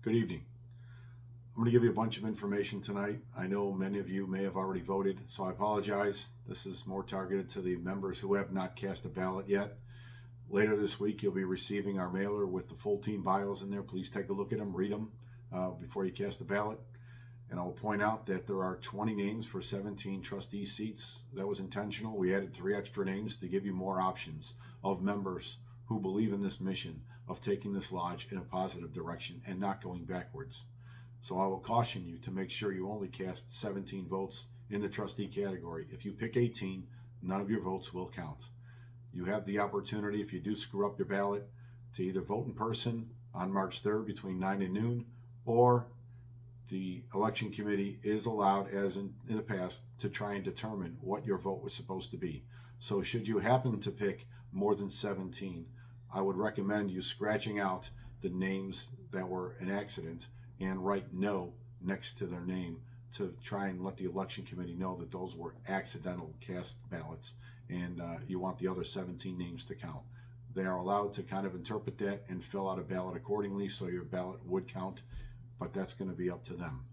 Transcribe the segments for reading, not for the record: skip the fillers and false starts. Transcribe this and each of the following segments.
Good evening. I'm going to give you a bunch of information tonight. I know many of you may have already voted, so I apologize. This is more targeted to the members who have not cast a ballot yet. Later this week, you'll be receiving our mailer with the full team bios in there. Please take a look at them, read them before you cast a ballot. And I'll point out that there are 20 names for 17 trustee seats. That was intentional. We added 3 extra names to give you more options of members who believe in this mission of taking this lodge in a positive direction and not going backwards. So I will caution you to make sure you only cast 17 votes in the trustee category. If you pick 18, none of your votes will count. You have the opportunity, if you do screw up your ballot, to either vote in person on March 3rd between 9 and noon, or the election committee is allowed, as in the past, to try and determine what your vote was supposed to be. So should you happen to pick more than 17, I would recommend you scratching out the names that were an accident and write no next to their name to try and let the election committee know that those were accidental cast ballots, and you want the other 17 names to count. They are allowed to kind of interpret that and fill out a ballot accordingly, so your ballot would count, but that's going to be up to them.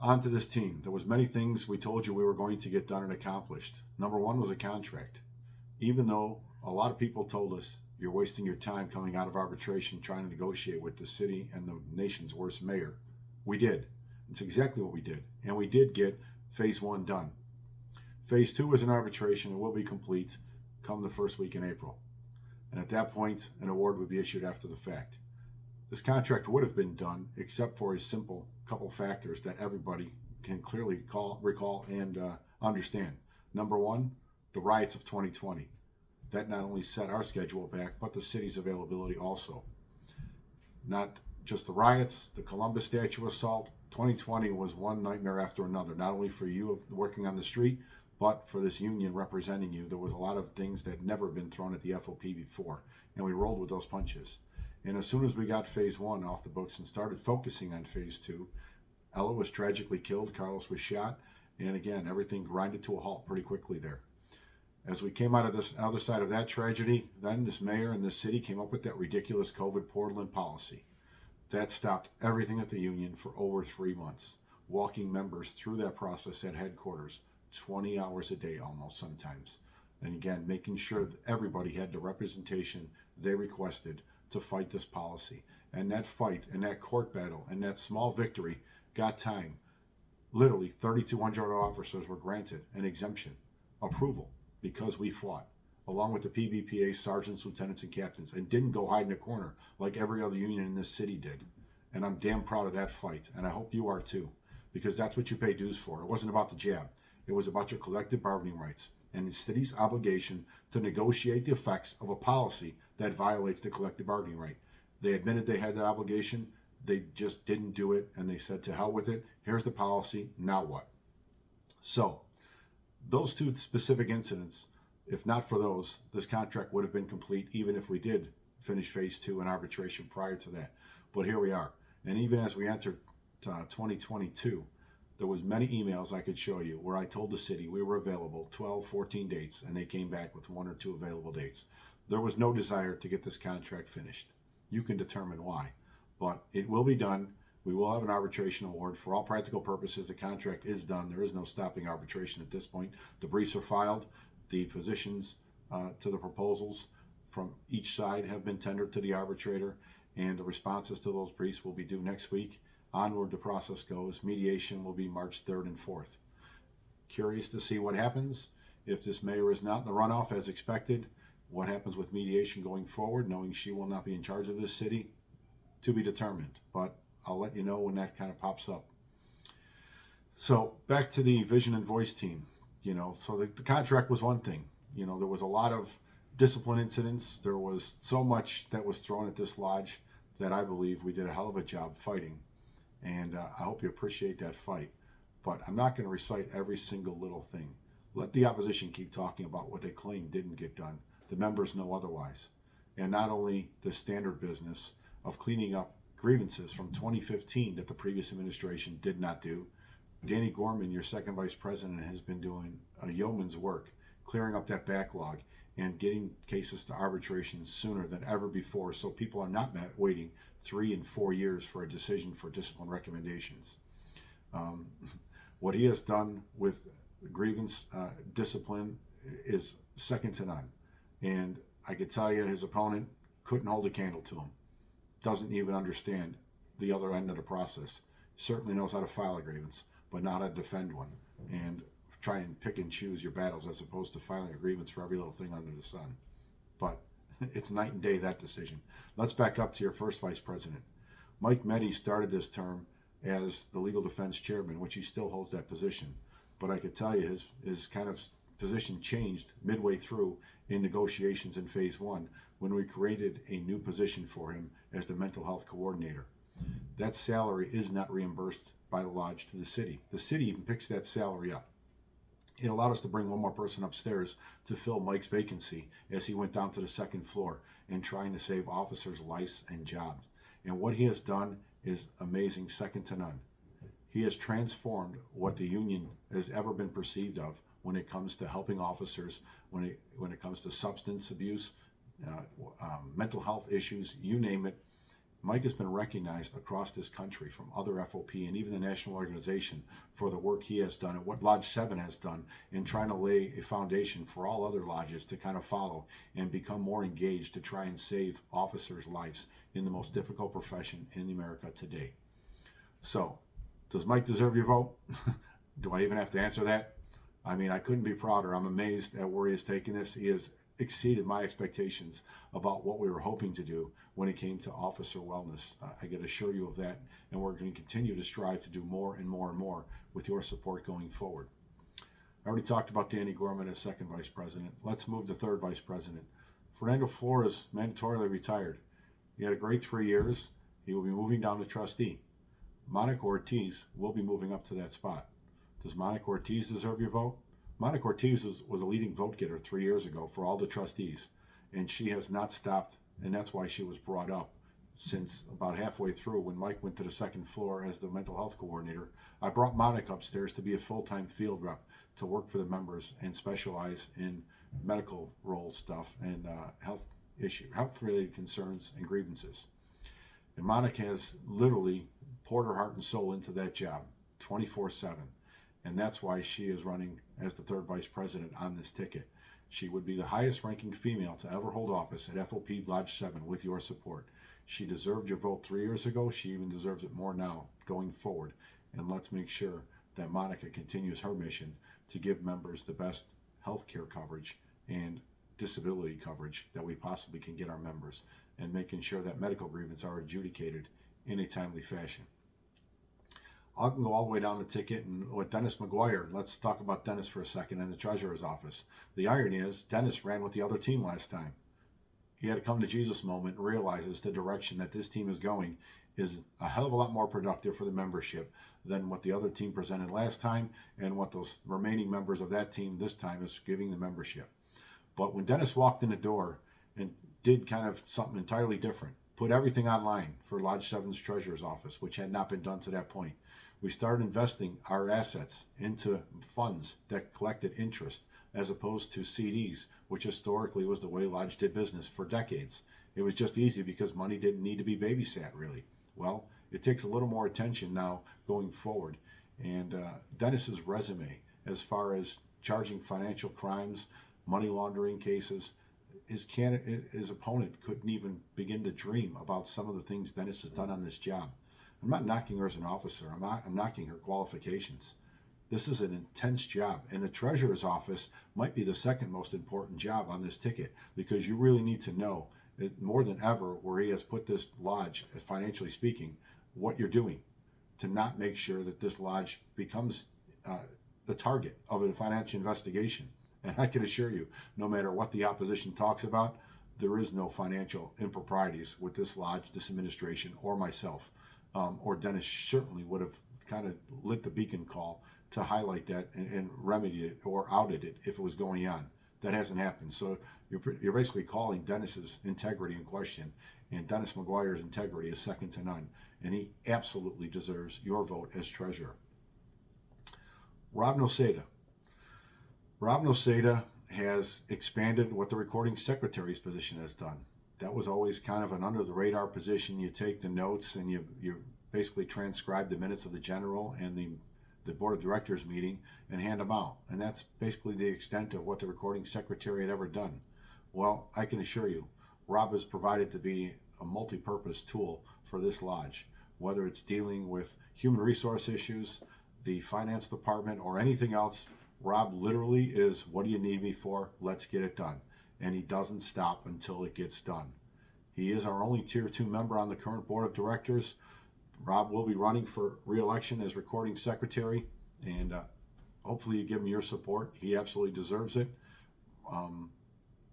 On to this team. There was many things we told you we were going to get done and accomplished. Number one was a contract. Even though a lot of people told us you're wasting your time coming out of arbitration trying to negotiate with the city and the nation's worst mayor, we did. It's exactly what we did. And we did get phase 1 done. Phase 2 is an arbitration and will be complete come the first week in April. And at that point, an award would be issued after the fact. This contract would have been done except for a simple couple factors that everybody can clearly recall and understand. Number one, the riots of 2020. That not only set our schedule back, but the city's availability also. Not just the riots, the Columbus statue assault. 2020 was one nightmare after another, not only for you working on the street, but for this union representing you. There was a lot of things that never been thrown at the FOP before, and we rolled with those punches. And as soon as we got phase 1 off the books and started focusing on phase 2, Ella was tragically killed, Carlos was shot, and again, everything grinded to a halt pretty quickly there. As we came out of this other side of that tragedy, then this mayor and this city came up with that ridiculous COVID Portland policy. That stopped everything at the union for over 3 months, walking members through that process at headquarters, 20 hours a day almost sometimes. And again, making sure that everybody had the representation they requested to fight this policy. And that fight and that court battle and that small victory got time. Literally 3,200 officers were granted an exemption, approval, because we fought, along with the PBPA sergeants, lieutenants, and captains, and didn't go hide in a corner like every other union in this city did. And I'm damn proud of that fight, and I hope you are too, because that's what you pay dues for. It wasn't about the jab. It was about your collective bargaining rights and the city's obligation to negotiate the effects of a policy that violates the collective bargaining right. They admitted they had that obligation. They just didn't do it, and they said, to hell with it. Here's the policy. Now what? So, those 2 specific incidents, if not for those, this contract would have been complete even if we did finish phase 2 in arbitration prior to that. But here we are. And even as we entered 2022, there was many emails I could show you where I told the city we were available 12, 14 dates, and they came back with 1 or 2 available dates. There was no desire to get this contract finished. You can determine why. But it will be done. We will have an arbitration award. For all practical purposes, the contract is done. There is no stopping arbitration at this point. The briefs are filed. The positions to the proposals from each side have been tendered to the arbitrator, and the responses to those briefs will be due next week. Onward the process goes. Mediation will be March 3rd and 4th. Curious to see what happens. If this mayor is not in the runoff as expected, what happens with mediation going forward, knowing she will not be in charge of this city, to be determined. But I'll let you know when that kind of pops up. So back to the vision and voice team. So the contract was one thing. There was a lot of discipline incidents. There was so much that was thrown at this lodge that I believe we did a hell of a job fighting. And I hope you appreciate that fight. But I'm not going to recite every single little thing. Let the opposition keep talking about what they claim didn't get done. The members know otherwise. And not only the standard business of cleaning up grievances from 2015 that the previous administration did not do. Danny Gorman, your second vice president, has been doing a yeoman's work clearing up that backlog and getting cases to arbitration sooner than ever before, so people are not waiting 3 and 4 years for a decision for discipline recommendations. Um, what he has done with grievance discipline is second to none. And I could tell you his opponent couldn't hold a candle to him. Doesn't even understand the other end of the process. Certainly knows how to file a grievance, but not how to defend one. And try and pick and choose your battles as opposed to filing a grievance for every little thing under the sun. But it's night and day, that decision. Let's back up to your first vice president. Mike Meddy started this term as the legal defense chairman, which he still holds that position. But I could tell you his kind of position changed midway through in negotiations in phase one when we created a new position for him as the mental health coordinator. That salary is not reimbursed by the lodge to the city. The city even picks that salary up. It allowed us to bring one more person upstairs to fill Mike's vacancy as he went down to the second floor and trying to save officers' lives and jobs. And what he has done is amazing, second to none. He has transformed what the union has ever been perceived of when it comes to helping officers, when it comes to substance abuse, mental health issues, you name it. Mike has been recognized across this country from other FOP and even the national organization for the work he has done and what Lodge 7 has done in trying to lay a foundation for all other lodges to kind of follow and become more engaged to try and save officers' lives in the most difficult profession in America today. So, does Mike deserve your vote? Do I even have to answer that? I mean, I couldn't be prouder. I'm amazed at where he has taken this. He has exceeded my expectations about what we were hoping to do when it came to officer wellness. I can assure you of that, and we're going to continue to strive to do more and more and more with your support going forward. I already talked about Danny Gorman as second vice president. Let's move to third vice president. Fernando Flores mandatorily retired. He had a great 3 years. He will be moving down to trustee. Monica Ortiz will be moving up to that spot. Does Monica Ortiz deserve your vote? Monica Ortiz was a leading vote getter 3 years ago for all the trustees, and she has not stopped, and that's why she was brought up since about halfway through when Mike went to the second floor as the mental health coordinator. I brought Monica upstairs to be a full-time field rep to work for the members and specialize in medical role stuff and health-related concerns and grievances. And Monica has literally poured her heart and soul into that job 24/7. And that's why she is running as the third vice president on this ticket. She would be the highest ranking female to ever hold office at FOP Lodge 7 with your support. She deserved your vote 3 years ago. She even deserves it more now going forward. And let's make sure that Monica continues her mission to give members the best health care coverage and disability coverage that we possibly can get our members, and making sure that medical grievances are adjudicated in a timely fashion. I can go all the way down the ticket and with Dennis McGuire. Let's talk about Dennis for a second in the treasurer's office. The irony is Dennis ran with the other team last time. He had a come to Jesus moment and realizes the direction that this team is going is a hell of a lot more productive for the membership than what the other team presented last time and what those remaining members of that team this time is giving the membership. But when Dennis walked in the door and did kind of something entirely different, put everything online for Lodge 7's treasurer's office, which had not been done to that point. We started investing our assets into funds that collected interest as opposed to CDs, which historically was the way Lodge did business for decades. It was just easy because money didn't need to be babysat, really. Well, it takes a little more attention now going forward. And Dennis's resume, as far as charging financial crimes, money laundering cases, his opponent couldn't even begin to dream about some of the things Dennis has done on this job. I'm not knocking her as an officer. I'm knocking her qualifications. This is an intense job, and the treasurer's office might be the second most important job on this ticket, because you really need to know, more than ever, where he has put this lodge, financially speaking, what you're doing to not make sure that this lodge becomes the target of a financial investigation. And I can assure you, no matter what the opposition talks about, there is no financial improprieties with this lodge, this administration, or myself. Or Dennis certainly would have kind of lit the beacon call to highlight that and remedy it or outed it if it was going on. That hasn't happened. So you're basically calling Dennis's integrity in question, and Dennis McGuire's integrity is second to none. And he absolutely deserves your vote as treasurer. Rob Noseda. Rob Noseda has expanded what the recording secretary's position has done. That was always kind of an under the radar position. You take the notes and you basically transcribe the minutes of the general and the board of directors meeting and hand them out. And that's basically the extent of what the recording secretary had ever done. Well, I can assure you, Rob has provided to be a multi-purpose tool for this lodge, whether it's dealing with human resource issues, the finance department, or anything else. Rob literally is, what do you need me for? Let's get it done. And he doesn't stop until it gets done. He is our only Tier 2 member on the current board of directors. Rob will be running for re-election as recording secretary, and hopefully you give him your support. He absolutely deserves it.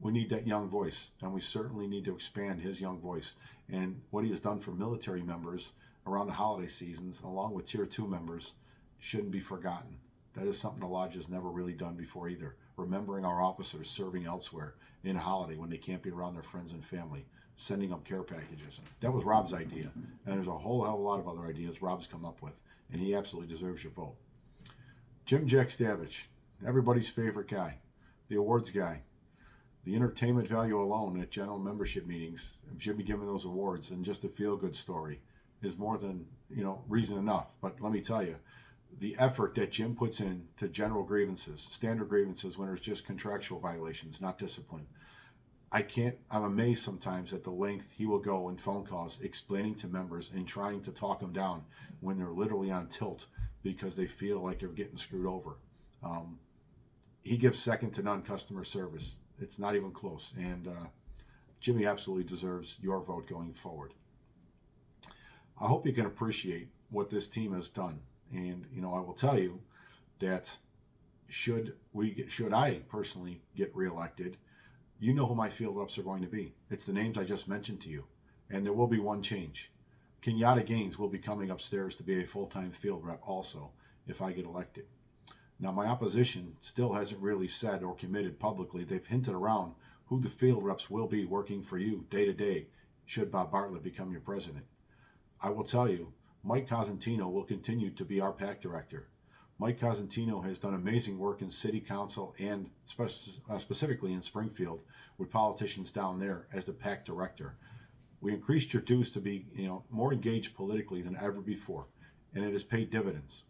We need that young voice, and we certainly need to expand his young voice. And what he has done for military members around the holiday seasons, along with Tier 2 members, shouldn't be forgotten. That is something the lodge has never really done before either. Remembering our officers serving elsewhere in a holiday when they can't be around their friends and family, sending them care packages. That was Rob's idea. And there's a whole hell of a lot of other ideas Rob's come up with. And he absolutely deserves your vote. Jim Jack Stavich, everybody's favorite guy, the awards guy. The entertainment value alone at general membership meetings, should be given those awards, and just a feel-good story is more than, reason enough. But let me tell you, the effort that Jim puts in to general grievances, standard grievances when there's just contractual violations, not discipline. I'm amazed sometimes at the length he will go in phone calls explaining to members and trying to talk them down when they're literally on tilt because they feel like they're getting screwed over. He gives second to none customer service. It's not even close. And Jimmy absolutely deserves your vote going forward. I hope you can appreciate what this team has done. And, I will tell you that should I personally get reelected, you know who my field reps are going to be. It's the names I just mentioned to you. And there will be one change. Kenyatta Gaines will be coming upstairs to be a full-time field rep also if I get elected. Now, my opposition still hasn't really said or committed publicly. They've hinted around who the field reps will be working for you day to day should Bob Bartlett become your president. I will tell you, Mike Cosentino will continue to be our PAC director. Mike Cosentino has done amazing work in city council and specifically in Springfield with politicians down there as the PAC director. We increased your dues to be more engaged politically than ever before, and it has paid dividends.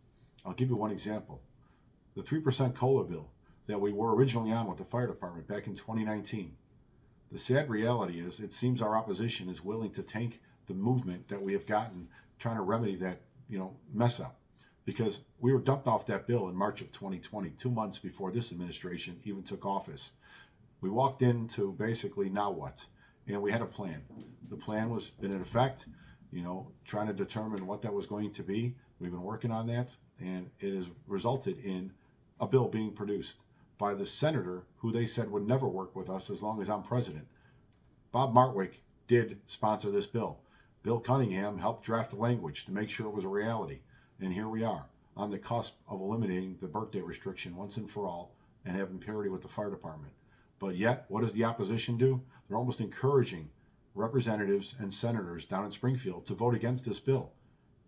I'll give you one example. The 3% COLA bill that we were originally on with the fire department back in 2019. The sad reality is it seems our opposition is willing to tank the movement that we have gotten trying to remedy that mess up, because we were dumped off that bill in March of 2020, 2 months before this administration even took office. We walked into basically now what? And we had a plan. The plan was been in effect, trying to determine what that was going to be. We've been working on that, and it has resulted in a bill being produced by the senator who they said would never work with us as long as I'm president. Bob Martwick did sponsor this bill. Bill Cunningham helped draft the language to make sure it was a reality. And here we are, on the cusp of eliminating the birthday restriction once and for all and having parity with the fire department. But yet, what does the opposition do? They're almost encouraging representatives and senators down in Springfield to vote against this bill,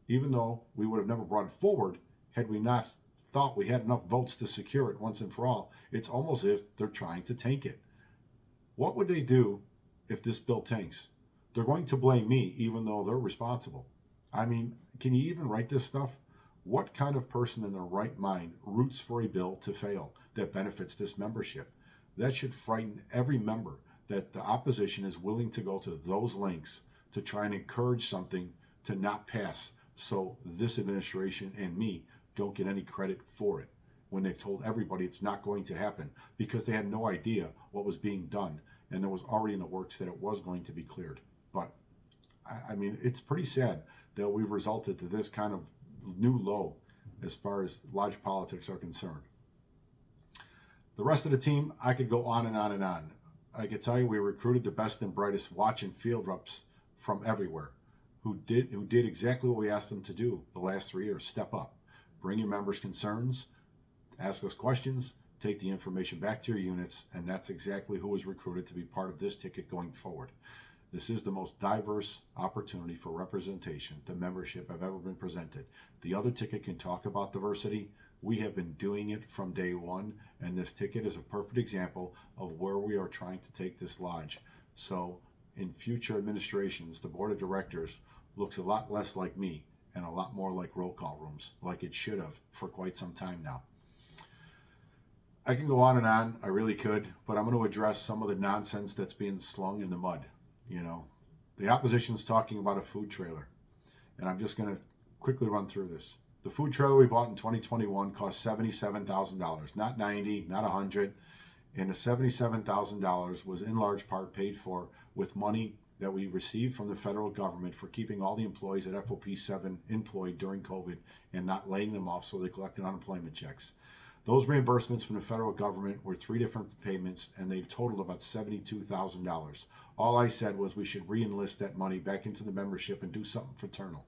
even though we would have never brought it forward had we not thought we had enough votes to secure it once and for all. It's almost as if they're trying to tank it. What would they do if this bill tanks? They're going to blame me, even though they're responsible. I mean, can you even write this stuff? What kind of person in their right mind roots for a bill to fail that benefits this membership? That should frighten every member that the opposition is willing to go to those lengths to try and encourage something to not pass so this administration and me don't get any credit for it when they've told everybody it's not going to happen because they had no idea what was being done and there was already in the works that it was going to be cleared. But I mean, it's pretty sad that we've resulted to this kind of new low as far as lodge politics are concerned. The rest of the team, I could go on and on and on. I could tell you we recruited the best and brightest watch and field reps from everywhere who did exactly what we asked them to do the last 3 years. Step up, bring your members' concerns, ask us questions, take the information back to your units, and that's exactly who was recruited to be part of this ticket going forward. This is the most diverse opportunity for representation the membership have ever been presented. The other ticket can talk about diversity. We have been doing it from day one, and this ticket is a perfect example of where we are trying to take this lodge. So in future administrations, the board of directors looks a lot less like me and a lot more like roll call rooms, like it should have for quite some time now. I can go on, I really could, but I'm going to address some of the nonsense that's being slung in the mud. You know, the opposition's talking about a food trailer, and I'm just going to quickly run through this. The food trailer we bought in 2021 cost $77,000, not $90,000, not $100,000, and the $77,000 was in large part paid for with money that we received from the federal government for keeping all the employees at FOP 7 employed during COVID and not laying them off so they collected unemployment checks. Those reimbursements from the federal government were 3 different payments, and they totaled about $72,000. All I said was we should re-enlist that money back into the membership and do something fraternal.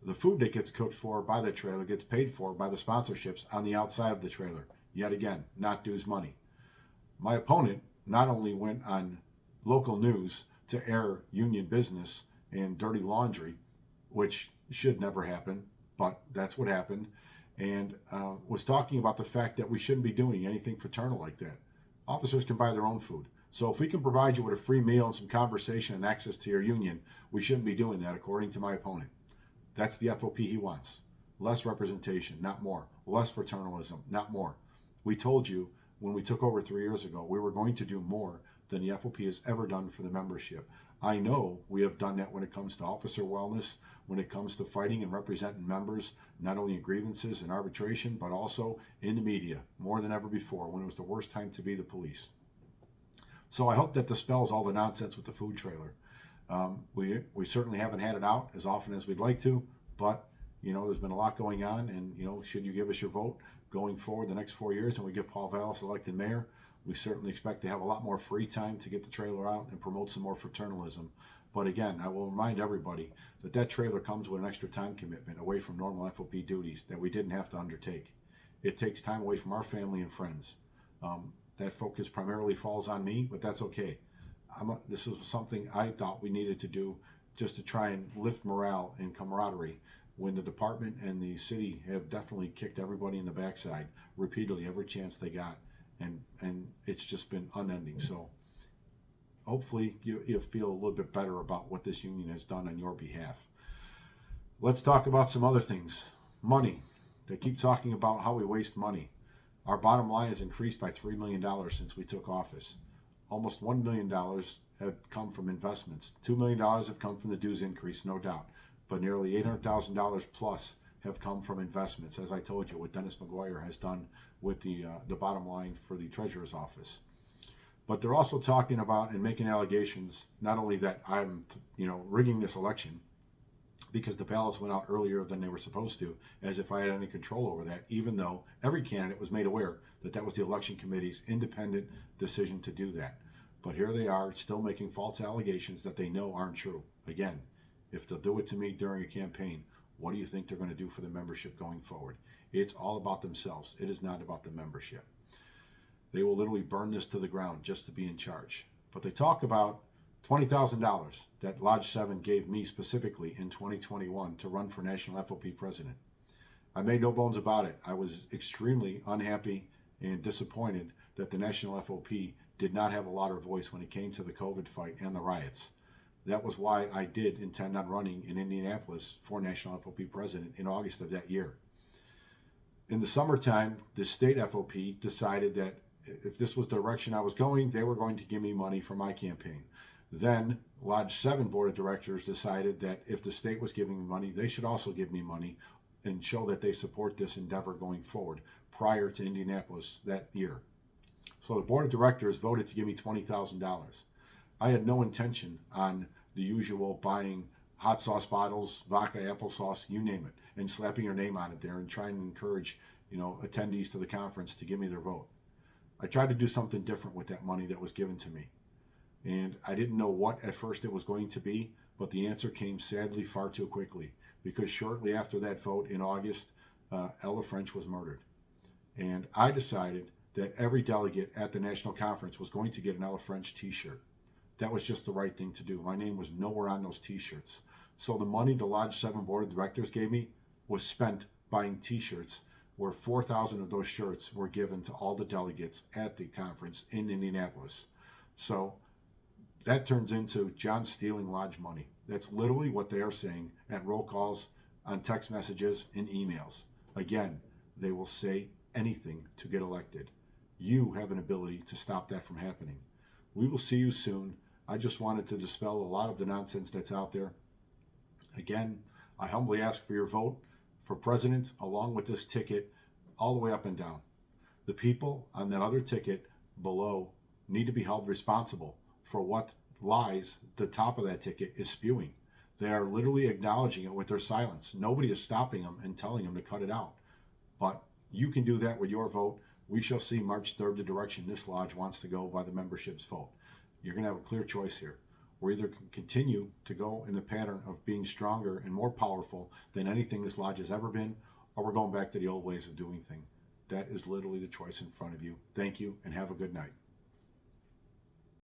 The food that gets cooked for by the trailer gets paid for by the sponsorships on the outside of the trailer. Yet again, not dues money. My opponent not only went on local news to air union business and dirty laundry, which should never happen, but that's what happened, and was talking about the fact that we shouldn't be doing anything fraternal like that. Officers can buy their own food. So if we can provide you with a free meal and some conversation and access to your union, we shouldn't be doing that, according to my opponent. That's the FOP he wants. Less representation, not more. Less fraternalism, not more. We told you when we took over 3 years ago, we were going to do more than the FOP has ever done for the membership. I know we have done that when it comes to officer wellness, when it comes to fighting and representing members, not only in grievances and arbitration, but also in the media, more than ever before, when it was the worst time to be the police. So I hope that dispels all the nonsense with the food trailer. We certainly haven't had it out as often as we'd like to, but you know, there's been a lot going on, and you know, should you give us your vote going forward the next 4 years and we get Paul Vallis elected mayor, we certainly expect to have a lot more free time to get the trailer out and promote some more fraternalism. But again, I will remind everybody that that trailer comes with an extra time commitment away from normal FOP duties that we didn't have to undertake. It takes time away from our family and friends. That focus primarily falls on me, but that's okay. This was something I thought we needed to do just to try and lift morale and camaraderie when the department and the city have definitely kicked everybody in the backside repeatedly every chance they got, and it's just been unending. So hopefully you feel a little bit better about what this union has done on your behalf. Let's talk about some other things. Money. They keep talking about how we waste money. Our bottom line has increased by $3 million since we took office. Almost $1 million have come from investments. $2 million have come from the dues increase, no doubt. But nearly $800,000 plus have come from investments, as I told you, what Dennis McGuire has done with the bottom line for the treasurer's office. But they're also talking about and making allegations, not only that I'm, rigging this election, because the ballots went out earlier than they were supposed to, as if I had any control over that, even though every candidate was made aware that that was the election committee's independent decision to do that. But here they are, still making false allegations that they know aren't true. Again, if they'll do it to me during a campaign, what do you think they're going to do for the membership going forward? It's all about themselves. It is not about the membership. They will literally burn this to the ground just to be in charge. But they talk about $20,000 that Lodge 7 gave me specifically in 2021 to run for National FOP President. I made no bones about it. I was extremely unhappy and disappointed that the National FOP did not have a louder voice when it came to the COVID fight and the riots. That was why I did intend on running in Indianapolis for National FOP President in August of that year. In the summertime, the state FOP decided that if this was the direction I was going, they were going to give me money for my campaign. Then Lodge 7 Board of Directors decided that if the state was giving me money, they should also give me money and show that they support this endeavor going forward prior to Indianapolis that year. So the Board of Directors voted to give me $20,000. I had no intention on the usual buying hot sauce bottles, vodka, applesauce, you name it, and slapping your name on it there and trying to encourage, attendees to the conference to give me their vote. I tried to do something different with that money that was given to me. And I didn't know what at first it was going to be, but the answer came sadly far too quickly, because shortly after that vote in August, Ella French was murdered. And I decided that every delegate at the national conference was going to get an Ella French t-shirt. That was just the right thing to do. My name was nowhere on those t-shirts. So the money the Lodge 7 Board of Directors gave me was spent buying t-shirts where 4,000 of those shirts were given to all the delegates at the conference in Indianapolis. So that turns into John stealing lodge money. That's literally what they are saying at roll calls, on text messages, and emails. Again, they will say anything to get elected. You have an ability to stop that from happening. We will see you soon. I just wanted to dispel a lot of the nonsense that's out there. Again, I humbly ask for your vote for president along with this ticket all the way up and down. The people on that other ticket below need to be held responsible for what lies the top of that ticket is spewing. They are literally acknowledging it with their silence. Nobody is stopping them and telling them to cut it out. But you can do that with your vote. We shall see March 3rd the direction this lodge wants to go by the membership's vote. You're going to have a clear choice here. We're either continue to go in the pattern of being stronger and more powerful than anything this lodge has ever been, or we're going back to the old ways of doing things. That is literally the choice in front of you. Thank you, and have a good night.